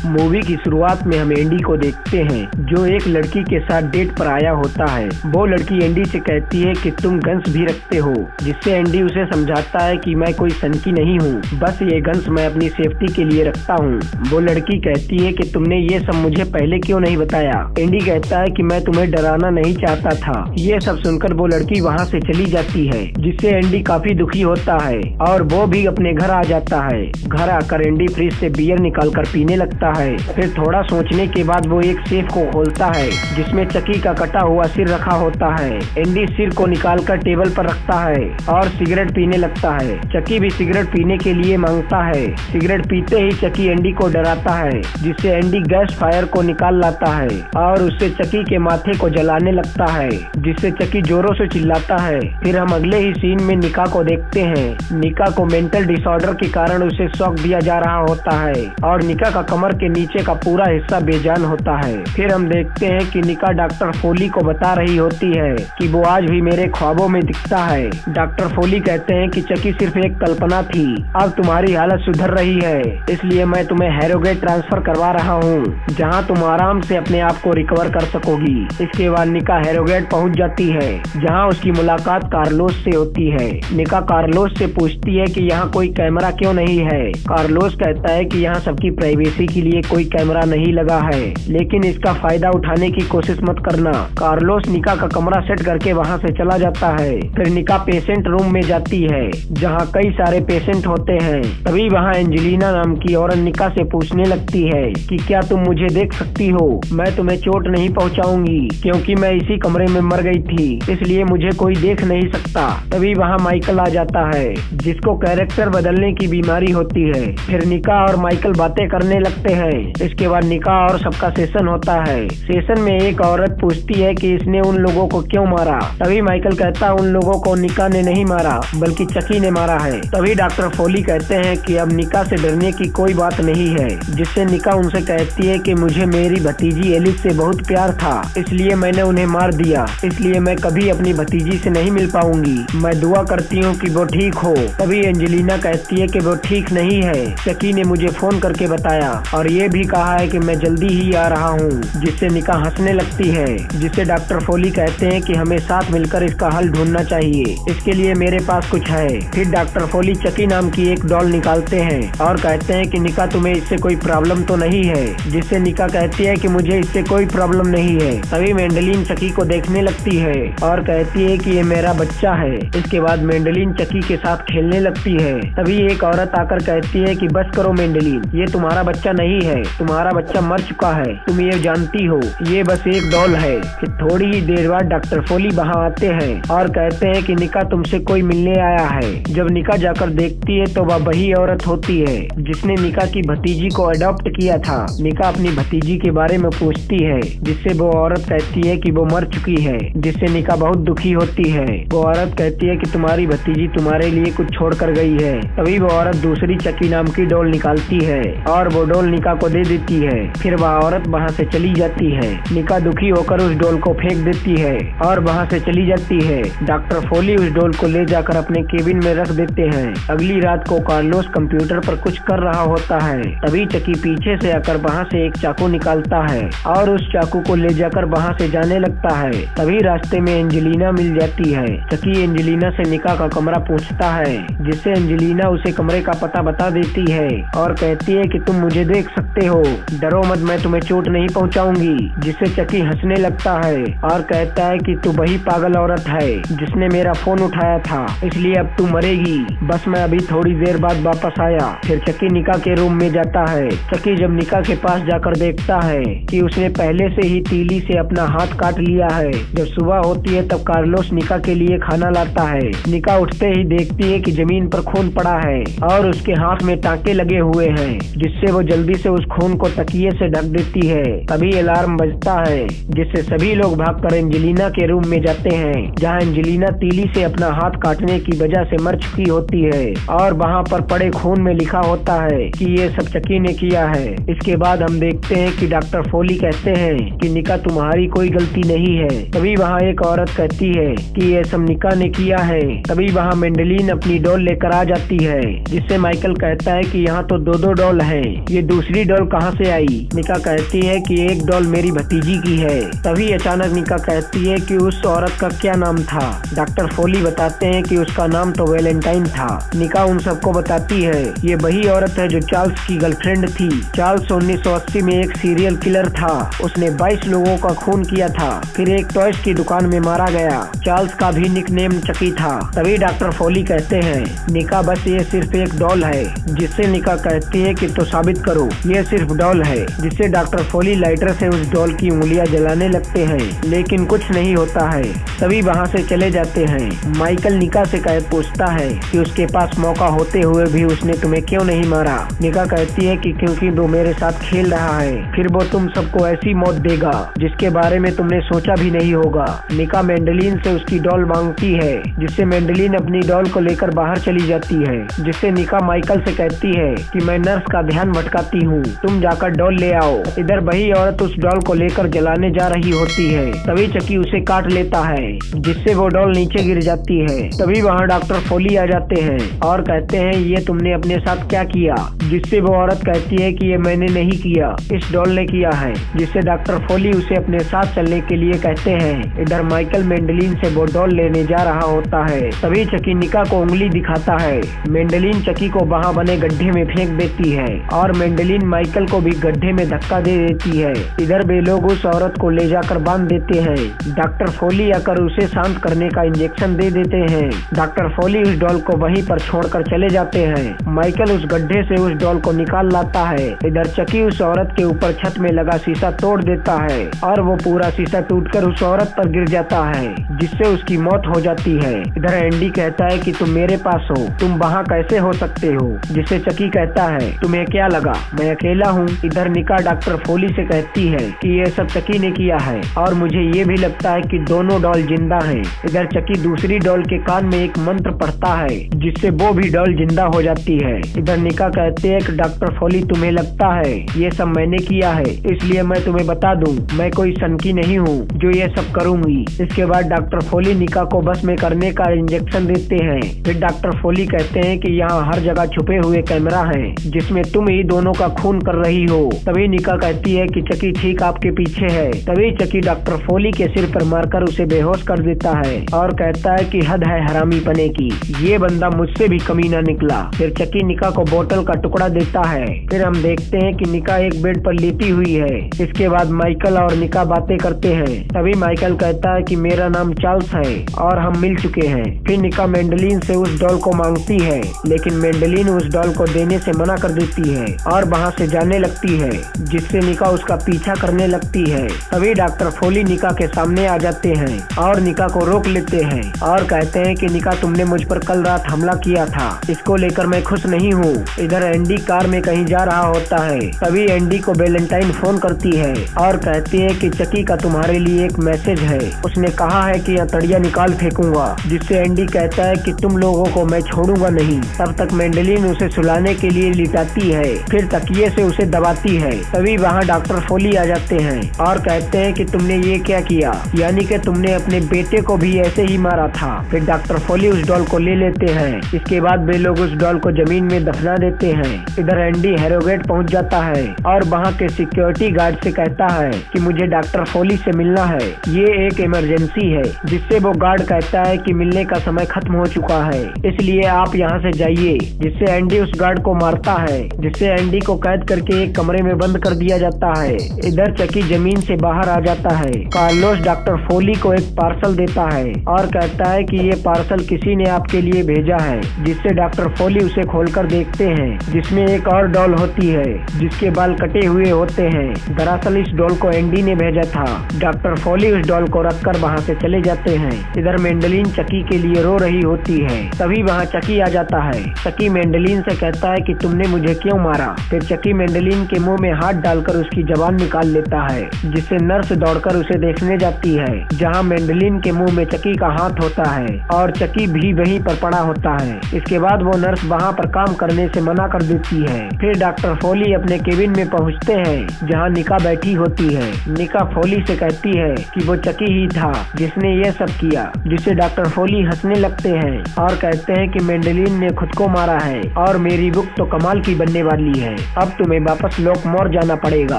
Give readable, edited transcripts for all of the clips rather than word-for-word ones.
Movie की शुरुआत में हम एंडी को देखते हैं जो एक लड़की के साथ डेट पर आया होता है। वो लड़की एंडी से कहती है कि तुम गन्स भी रखते हो, जिससे एंडी उसे समझाता है कि मैं कोई सनकी नहीं हूँ, बस ये गन्स मैं अपनी सेफ्टी के लिए रखता हूँ। वो लड़की कहती है कि तुमने ये सब मुझे पहले क्यों नहीं बताया। एंडी कहता है कि मैं तुम्हें डराना नहीं चाहता था। ये सब सुनकर वो लड़की वहाँ से चली जाती है, जिससे एंडी काफी दुखी होता है और वो भी अपने घर आ जाता है। घर आकर एंडी फ्रिज से बियर निकालकर पीने लगता है। फिर थोड़ा सोचने के बाद वो एक सेफ को खोलता है जिसमें चकी का कटा हुआ सिर रखा होता है। एंडी सिर को निकालकर टेबल पर रखता है और सिगरेट पीने लगता है। चकी भी सिगरेट पीने के लिए मांगता है। सिगरेट पीते ही चकी एंडी को डराता है, जिससे एंडी गैस फायर को निकाल लाता है और उससे चकी के माथे को जलाने लगता है, जिससे चकी जोरों से चिल्लाता है। फिर हम अगले ही सीन में निका को देखते हैं। निका को मेंटल डिसऑर्डर के कारण उसे शॉक दिया जा रहा होता है और निका का कमर के नीचे का पूरा हिस्सा बेजान होता है। फिर हम देखते हैं कि निका डॉक्टर फोली को बता रही होती है कि वो आज भी मेरे ख्वाबों में दिखता है। डॉक्टर फोली कहते हैं कि चकी सिर्फ एक कल्पना थी, अब तुम्हारी हालत सुधर रही है, इसलिए मैं तुम्हें हैरोगेट ट्रांसफर करवा रहा हूँ, जहाँ तुम आराम से अपने आप को रिकवर कर सकोगी। इसके बाद निका हैरोगेट पहुँच जाती है, जहाँ उसकी मुलाकात कार्लोस से होती है। निका कार्लोस से पूछती है कि यहाँ कोई कैमरा क्यों नहीं है। कार्लोस कहता है कि यहाँ सबकी प्राइवेसी के लिए कोई कैमरा नहीं लगा है, लेकिन इसका फायदा उठाने की कोशिश मत करना। कार्लोस निका का कमरा सेट करके वहाँ से चला जाता है। फिर निका पेशेंट रूम में जाती है, जहाँ कई सारे पेशेंट होते हैं। तभी वहाँ एंजेलिना नाम की औरत निका से पूछने लगती है कि क्या तुम मुझे देख सकती हो, मैं तुम्हें चोट नहीं पहुँचाऊंगी क्योंकि मैं इसी कमरे में मर गई थी, इसलिए मुझे कोई देख नहीं सकता। तभी वहाँ माइकल आ जाता है, जिसको कैरेक्टर बदलने की बीमारी होती है। फिर निका और माइकल बातें करने लगते हैं। इसके बाद निका और सबका सेशन होता है। सेशन में एक औरत पूछती है कि इसने उन लोगों को क्यों मारा। तभी माइकल कहता है उन लोगों को निका ने नहीं मारा बल्कि चकी ने मारा है। तभी डॉक्टर फोली कहते हैं कि अब निका से डरने की कोई बात नहीं है, जिससे निका उनसे कहती है कि मुझे मेरी भतीजी एलिस से बहुत प्यार था, इसलिए मैंने उन्हें मार दिया, इसलिए मैं कभी अपनी भतीजी से नहीं मिल पाऊंगी। मैं दुआ करती हूँ कि वो ठीक हो। तभी एंजेलिना कहती है कि वो ठीक नहीं है, चकी ने मुझे फोन करके बताया और ये भी कहा है कि मैं जल्दी ही आ रहा हूँ, जिससे निका हंसने लगती है। जिससे डॉक्टर फोली कहते हैं कि हमें साथ मिलकर इसका हल ढूंढना चाहिए, इसके लिए मेरे पास कुछ है। फिर डॉक्टर फोली चकी नाम की एक डॉल निकालते हैं और कहते हैं कि निका तुम्हें इससे कोई प्रॉब्लम तो नहीं है, जिससे निका कहती है कि मुझे इससे कोई प्रॉब्लम नहीं है। तभी मेंडलिन चकी को देखने लगती है और कहती है कि ये मेरा बच्चा है। इसके बाद मेंडलिन चकी के साथ खेलने लगती है। तभी एक औरत आकर कहती है कि बस करो मेंडलिन, ये तुम्हारा बच्चा नहीं है, तुम्हारा बच्चा मर चुका है, तुम ये जानती हो, ये बस एक डॉल है। फिर थोड़ी ही देर बाद डॉक्टर फोली वहाँ आते हैं और कहते हैं कि निका तुमसे कोई मिलने आया है। जब निका जाकर देखती है तो वह वही औरत होती है जिसने निका की भतीजी को अडॉप्ट किया था। निका अपनी भतीजी के बारे में पूछती है, जिससे वो औरत कहती है कि वो मर चुकी है, जिससे निका बहुत दुखी होती है। वो औरत कहती है कि तुम्हारी भतीजी तुम्हारे लिए कुछ छोड़ कर गई है। तभी वो औरत दूसरी चकी नाम की डॉल निकालती है और वो डॉल निका को दे देती है। फिर वह औरत वहाँ से चली जाती है। निका दुखी होकर उस डॉल को फेंक देती है और वहाँ से चली जाती है। डॉक्टर फोली उस डॉल को ले जाकर अपने केबिन में रख देते हैं। अगली रात को कार्लोस कंप्यूटर पर कुछ कर रहा होता है। तभी चकी पीछे से आकर वहाँ से एक चाकू निकालता है और उस चाकू को ले जाकर वहाँ से जाने लगता है। तभी रास्ते में एंजेलिना मिल जाती है। चकी एंजेलिना से निका का कमरा पूछता है, जिससे एंजेलिना उसे कमरे का पता बता देती है और कहती है कि तुम मुझे देख सकते हो, डरो मत, मैं तुम्हें चोट नहीं पहुंचाऊंगी। जिससे चकी हंसने लगता है और कहता है कि तू वही पागल औरत है जिसने मेरा फोन उठाया था, इसलिए अब तू मरेगी, बस मैं अभी थोड़ी देर बाद वापस आया। फिर चकी निका के रूम में जाता है। चकी जब निका के पास जाकर देखता है कि उसने पहले से ही तीली से अपना हाथ काट लिया है। जब सुबह होती है तब कार्लोस निका के लिए खाना लाता है। निका उठते ही देखती है कि जमीन पर खून पड़ा है और उसके हाथ में टांके लगे हुए हैं, जिससे वो जल्दी से उस खून को तकिए से ढक देती है। तभी अलार्म बजता है, जिससे सभी लोग भागकर एंजेलिना के रूम में जाते हैं, जहां एंजेलिना तीली से अपना हाथ काटने की वजह से मर चुकी होती है और वहां पर पड़े खून में लिखा होता है कि ये सब चकी ने किया है। इसके बाद हम देखते हैं कि डॉक्टर फोली कहते हैं कि निका तुम्हारी कोई गलती नहीं है। तभी वहाँ एक औरत कहती है कि ये सब निका ने किया है। तभी वहाँ मेंडलिन अपनी डॉल लेकर आ जाती है, जिससे माइकल कहता है कि यहाँ तो दो डॉल हैं, ये दूसरी दूसरी डॉल कहाँ से आई? निका कहती है कि एक डॉल मेरी भतीजी की है। तभी अचानक निका कहती है कि उस औरत का क्या नाम था। डॉक्टर फोली बताते हैं कि उसका नाम तो वैलेंटाइन था। निका उन सबको बताती है ये वही औरत है जो चार्ल्स की गर्लफ्रेंड थी। चार्ल्स 1980 में एक सीरियल किलर था। उसने 22 लोगों का खून किया था, फिर एक टॉयज की दुकान में मारा गया। चार्ल्स का भी निकनेम चकी था। तभी डॉक्टर फोली कहते हैं निका बस ये सिर्फ एक डॉल है। जिससे निका कहती है कि तो साबित करो ये सिर्फ डॉल है। जिससे डॉक्टर फोली लाइटर से उस डॉल की उंगलियां जलाने लगते हैं, लेकिन कुछ नहीं होता है। तभी वहाँ से चले जाते हैं। माइकल निका से पूछता है कि उसके पास मौका होते हुए भी उसने तुम्हें क्यों नहीं मारा। निका कहती है कि क्योंकि वो मेरे साथ खेल रहा है, फिर वो तुम सबको ऐसी मौत देगा जिसके बारे में तुमने सोचा भी नहीं होगा। निका मेंडेलिन से उसकी डॉल मांगती है, जिससे मेंडेलिन अपनी डॉल को लेकर बाहर चली जाती है। जिससे निका माइकल से कहती है कि मैं नर्स का ध्यान भटकाती हूँ, तुम जाकर डॉल ले आओ। इधर वही औरत उस डॉल को लेकर जलाने जा रही होती है। तभी चकी उसे काट लेता है, जिससे वो डॉल नीचे गिर जाती है। तभी वहाँ डॉक्टर फोली आ जाते हैं और कहते हैं ये तुमने अपने साथ क्या किया। जिससे वो औरत कहती है कि ये मैंने नहीं किया, इस डॉल ने किया है। जिससे डॉक्टर फोली उसे अपने साथ चलने के लिए कहते हैं। इधर माइकल मेंडेलिन से वो डॉल लेने जा रहा होता है। तभी चकी निका को उंगली दिखाता है। मेंडेलिन चकी को वहाँ बने गड्ढे में फेंक देती है और मेंडेलिन माइकल को भी गड्ढे में धक्का दे देती है। इधर वे लोग उस औरत को ले जाकर बांध देते हैं। डॉक्टर फोली आकर उसे शांत करने का इंजेक्शन दे देते हैं। डॉक्टर फोली उस डॉल को वहीं पर छोड़कर चले जाते हैं। माइकल उस गड्ढे से उस डॉल को निकाल लाता है। इधर चकी उस औरत के ऊपर छत में लगा शीशा तोड़ देता है और वो पूरा शीशा टूटकर उस औरत पर गिर जाता है, जिससे उसकी मौत हो जाती है। इधर एंडी कहता है कि तुम मेरे पास हो, तुम वहाँ कैसे हो सकते हो। जिससे चकी कहता है तुम्हें क्या लगा मैं अकेला हूँ। इधर निका डॉक्टर फोली से कहती है कि ये सब चकी ने किया है और मुझे ये भी लगता है कि दोनों डॉल जिंदा हैं। इधर चकी दूसरी डॉल के कान में एक मंत्र पढ़ता है, जिससे वो भी डॉल जिंदा हो जाती है। इधर निका कहते हैं कि डॉक्टर फोली तुम्हें लगता है ये सब मैंने किया है, इसलिए मैं तुम्हें बता दूं मैं कोई सनकी नहीं हूँ जो ये सब करूंगी। इसके बाद डॉक्टर फोली निका को बस में करने का इंजेक्शन देते हैं। फिर डॉक्टर फोली कहते हैं कि यहाँ हर जगह छुपे हुए कैमरा हैं, जिसमें तुम ही दोनों का खून कर रही हो। तभी निका कहती है कि चकी ठीक आपके पीछे है। तभी चकी डॉक्टर फोली के सिर पर मारकर उसे बेहोश कर देता है और कहता है कि हद है हरामी पने की, ये बंदा मुझसे भी कमीना निकला। फिर चकी निका को बोतल का टुकड़ा देता है। फिर हम देखते हैं कि निका एक बेड पर लेटी हुई है। इसके बाद माइकल और निका बातें करते हैं। तभी माइकल कहता है कि मेरा नाम चार्ल्स है और हम मिल चुके हैं। फिर निका मेंडेलिन से उस डॉल को मांगती है, लेकिन मेंडेलिन उस डॉल को देने से मना कर देती है और वहाँ से जाने लगती है, जिससे निका उसका पीछा करने लगती है। तभी डॉक्टर फोली निका के सामने आ जाते हैं और निका को रोक लेते हैं और कहते हैं कि निका तुमने मुझ पर कल रात हमला किया था, इसको लेकर मैं खुश नहीं हूँ। इधर एंडी कार में कहीं जा रहा होता है। तभी एंडी को वैलेंटाइन फोन करती है और कहती है कि चकी का तुम्हारे लिए एक मैसेज है, उसने कहा है कि हथौड़ियां निकाल फेंकूंगा। जिससे एंडी कहता है कि तुम लोगों को मैं छोड़ूंगा नहीं। तब तक मेंडेलिन उसे सुलाने के लिए लिटाती है, फिर तकिए से उसे दबाती है। तभी वहाँ डॉक्टर फोली आ जाते हैं और कहते हैं कि तुमने ये क्या किया, यानी कि तुमने अपने बेटे को भी ऐसे ही मारा था। फिर डॉक्टर फोली उस डॉल को ले लेते हैं। इसके बाद वे लोग उस डॉल को जमीन में दफना देते हैं। इधर एंडी हैरोगेट पहुंच जाता है और वहां के सिक्योरिटी गार्ड से कहता है कि मुझे डॉक्टर फोली से मिलना है, ये एक इमरजेंसी है। जिससे वो गार्ड कहता है कि मिलने का समय खत्म हो चुका है, इसलिए आप यहाँ से जाइए। जिससे एंडी उस गार्ड को मारता है, जिससे एंडी को कैद करके एक कमरे में बंद कर दिया जाता है। इधर चकी जमीन से बाहर आ जाता है। कार्लोस डॉक्टर फोली को एक पार्सल देता है और कहता है कि ये पार्सल किसी ने आपके लिए भेजा है। जिससे डॉक्टर फोली उसे खोलकर देखते हैं, जिसमें एक और डॉल होती है जिसके बाल कटे हुए होते हैं। दरअसल इस डॉल को एंडी ने भेजा था। डॉक्टर फोली उस डॉल को रखकर वहाँ से चले जाते हैं। इधर मेंडेलिन चकी के लिए रो रही होती है। तभी वहाँ चकी आ जाता है। चकी मेंडेलिन से कहता है कि तुमने मुझे क्यों मारा। फिर चकी मेंडेलिन के मुंह में हाथ डालकर उसकी जबान निकाल लेता है, जिससे नर्स दौड़कर उसे देखने जाती है, जहाँ मेंडेलिन के मुंह में चकी का हाथ होता है और चकी भी वहीं पर पड़ा होता है। इसके बाद वो नर्स वहाँ पर काम करने से मना कर देती है। फिर डॉक्टर फोली अपने केबिन में पहुँचते हैं, जहाँ निका बैठी होती है। निका फोली से कहती है कि वो चकी ही था जिसने ये सब किया। जिससे डॉक्टर फोली हंसने लगते हैं और कहते हैं कि मेंडेलिन ने खुद को मारा है और मेरी बुक तो कमाल की बनने वाली है। अब तुम्हें वापस लोकमोर जाना पड़ेगा।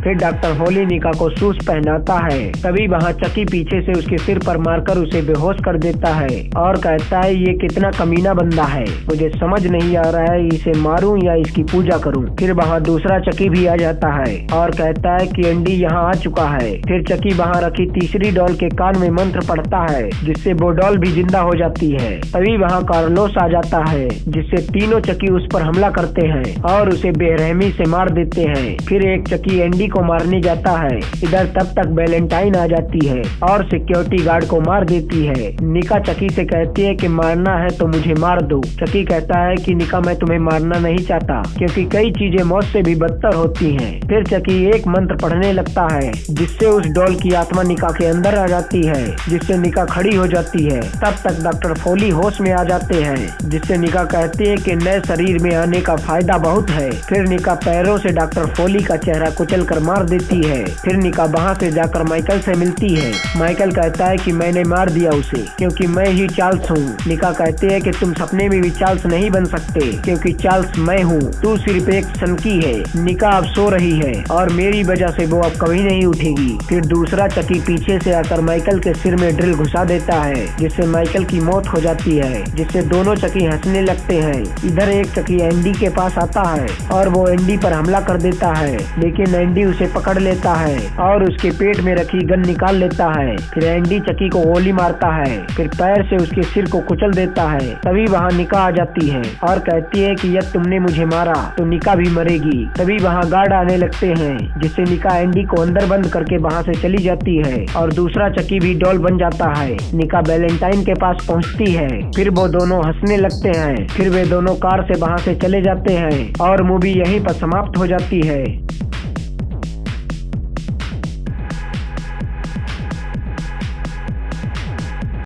फिर डॉक्टर होली निका को शूज पहनाता है। तभी वहाँ चकी पीछे से उसके सिर पर मारकर उसे बेहोश कर देता है और कहता है ये कितना कमीना बंदा है, मुझे समझ नहीं आ रहा है इसे मारूं या इसकी पूजा करूं। फिर वहाँ दूसरा चकी भी आ जाता है और कहता है कि एंडी यहाँ आ चुका है। फिर चकी वहाँ रखी तीसरी डॉल के कान में मंत्र पढ़ता है जिससे वो डॉल भी जिंदा हो जाती है। तभी वहाँ कार्लोस आ जाता है जिससे तीनों चकी उस पर हमला करते हैं और उसे बेरहमी से मार देते हैं। फिर एक चकी एंडी को मारने जाता है। इधर तब तक वैलेंटाइन आ जाती है और सिक्योरिटी गार्ड को मार देती है। निका चकी से कहती है कि मारना है तो मुझे मार दो। चकी कहता है कि निका मैं तुम्हें मारना नहीं चाहता क्योंकि कई चीजें मौत से भी बदतर होती हैं। फिर चकी एक मंत्र पढ़ने लगता है जिससे उस डॉल की आत्मा निका के अंदर आ जाती है जिससे निका खड़ी हो जाती है। तब तक डॉक्टर फोली होश में आ जाते हैं जिससे निका कहती है कि नए शरीर में आने का फायदा बहुत है। फिर निका पैरों से डॉक्टर फोली का चेहरा कुचल कर मार देती है। फिर निका वहाँ से जाकर माइकल से मिलती है। माइकल कहता है कि मैंने मार दिया उसे क्योंकि मैं ही चार्ल्स हूँ। निका कहते हैं कि तुम सपने में भी चार्ल्स नहीं बन सकते क्योंकि चार्ल्स मैं हूँ, तू सिर्फ एक सनकी है। निका अब सो रही है और मेरी वजह से वो अब कभी नहीं उठेगी। फिर दूसरा चकी पीछे से आकर माइकल के सिर में ड्रिल घुसा देता है जिससे माइकल की मौत हो जाती है, जिससे दोनों चकी हंसने लगते हैं। इधर एक चकी एंडी के पास आता है और वो एंडी पर हमला कर देता है, लेकिन एंडी उसे पकड़ लेता है और उसके पेट में रखी गन निकाल लेता है। फिर एंडी चकी को गोली मारता है, फिर पैर से उसके सिर को कुचल देता है। तभी वहाँ निका आ जाती है और कहती है कि यदि तुमने मुझे मारा तो निका भी मरेगी। तभी वहाँ गार्ड आने लगते हैं जिससे निका एंडी को अंदर बंद करके वहाँ से चली जाती है और दूसरा चकी भी डॉल बन जाता है। निका वैलेंटाइन के पास पहुँचती है। फिर वो दोनों हंसने लगते हैं। फिर वे दोनों कार से वहाँ से चले जाते हैं और मूवी यहीं पर समाप्त हो जाती है।